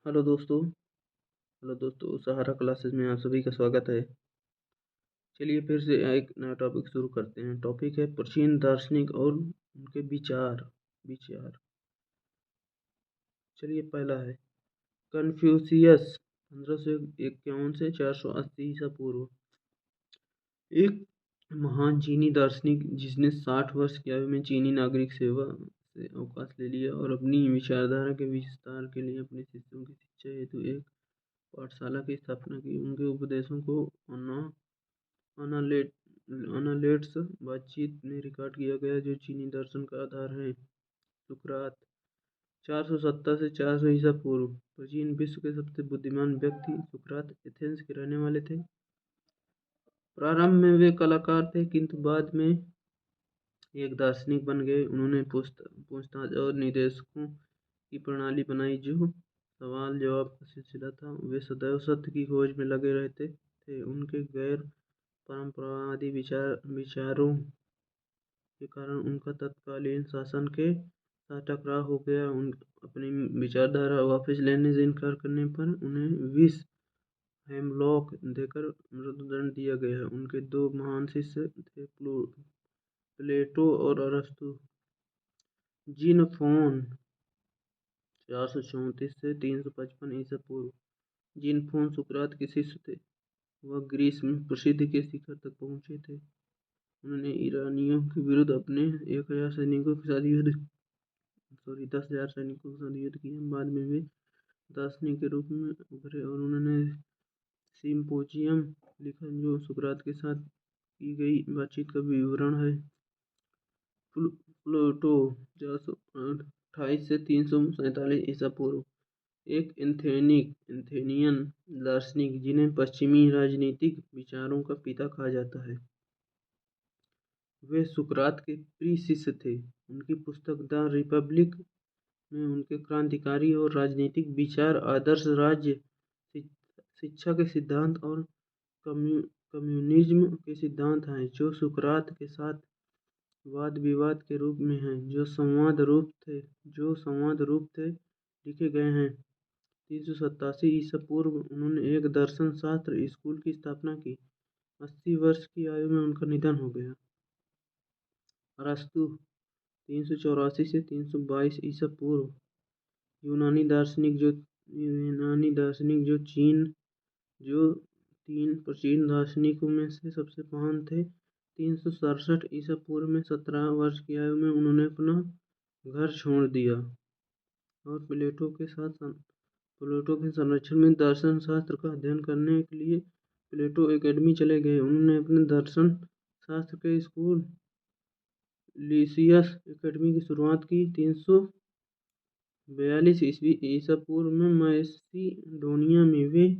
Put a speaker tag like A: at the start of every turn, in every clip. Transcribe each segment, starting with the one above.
A: Hello दोस्तों, सहारा classes में आप सभी का स्वागत है। चलिए फिर से एक नया टॉपिक शुरू करते हैं। टॉपिक है प्राचीन दार्शनिक और उनके विचार। चलिए पहला है कन्फ्यूशियस, 1551 से 480 ईसा पूर्व। एक महान चीनी दार्शनिक जिसने 60 वर्ष की आयु में चीनी नागरिक सेवा से अवकाश ले लिया और अपनी विचारधारा के विस्तार के लिए अपने शिष्यों की शिक्षा हेतु एक पाठशाला की स्थापना की। उनके उपदेशों को अनालेट अनालेट्स बातचीत में रिकॉर्ड किया गया, जो चीनी दर्शन का आधार है। सुकरात, 470 से 400 ईसा पूर्व। प्राचीन विश्व के सबसे बुद्धिमान व्यक्ति सुकरात एथेंस के रहने वाले थे। प्रारंभ में वे कलाकार थे, किंतु बाद में एक दार्शनिक बन गए। उन्होंने पूछताछ और निर्देशकों की प्रणाली बनाई, जो सवाल जवाब का सिलसिला था। वे सदैव सत्य की खोज में लगे रहते थे। उनके गैर परंपरावादी विचारों के कारण उनका तत्कालीन शासन के साथ टकराव हो गया। अपनी विचारधारा वापस लेने से इनकार करने पर उन्हें विष हेमलॉक देकर मृत्युदंड दिया गया। उनके दो महान शिष्य थे, प्लेटो और अरस्तु। जीनफोन, 434 से 355 ईसा पूर्व। जीनफोन सुकरात के शिष्य थे। वह ग्रीस में प्रसिद्धि के शिखर तक पहुंचे थे। उन्होंने ईरानियों के विरुद्ध अपने 1000 सैनिकों के साथ 10,000 सैनिकों के साथ युद्ध किया। बाद में वे दार्शनिक के रूप में उभरे और उन्होंने सिम्पोजियम लिखा, जो सुकरात के साथ की गई बातचीत का विवरण है। प्लेटो, 428 से 347 ईसा पूर्व। एक एथेनियन दार्शनिक जिन्हें पश्चिमी राजनीतिक विचारों का पिता कहा जाता है। वे सुकरात के प्रिय शिष्य थे। उनकी पुस्तक द रिपब्लिक में उनके क्रांतिकारी और राजनीतिक विचार आदर्श राज्य शिक्षा के सिद्धांत और कम्युनिज्म के सिद्धांत हैं, जो सुकरात के साथ वाद विवाद के रूप में हैं, जो संवाद रूप थे लिखे गए हैं। 387 ईसा पूर्व उन्होंने एक दर्शन शास्त्र स्कूल की स्थापना की। 80 वर्ष की आयु में उनका निधन हो गया। अरस्तु, 384 से 322 ईसा पूर्व। यूनानी दार्शनिक जो तीन प्राचीन दार्शनिकों में से सबसे महान थे। 367 ईसा पूर्व में 17 वर्ष की आयु में उन्होंने अपना घर छोड़ दिया और प्लेटो के संरक्षण में दर्शन शास्त्र का अध्ययन करने के लिए प्लेटो एकेडमी चले गए। उन्होंने अपने दर्शन शास्त्र के स्कूल लिसियस एकेडमी की शुरुआत की। 342 ईसा पूर्व में मैसिडोनिया में वे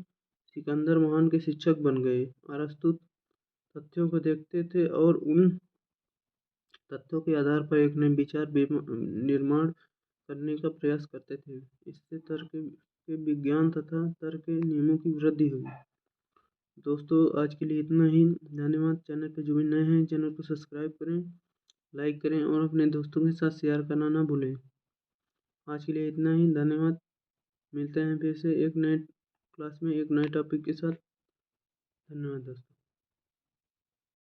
A: सिकंदर महान के शिक्षक बन गए। अरस्तु तथ्यों को देखते थे और उन तथ्यों के आधार पर एक नए विचार निर्माण करने का प्रयास करते थे। इससे तर्क के विज्ञान तथा तर्क के नियमों की वृद्धि हुई। दोस्तों, आज के लिए इतना ही। धन्यवाद। चैनल पर जो भी नए हैं, चैनल को सब्सक्राइब करें, लाइक करें और अपने दोस्तों के साथ शेयर करना ना भूलें। आज के लिए इतना ही। धन्यवाद। मिलते हैं फिर से एक नए क्लास में एक नए टॉपिक के साथ। धन्यवाद दोस्तों।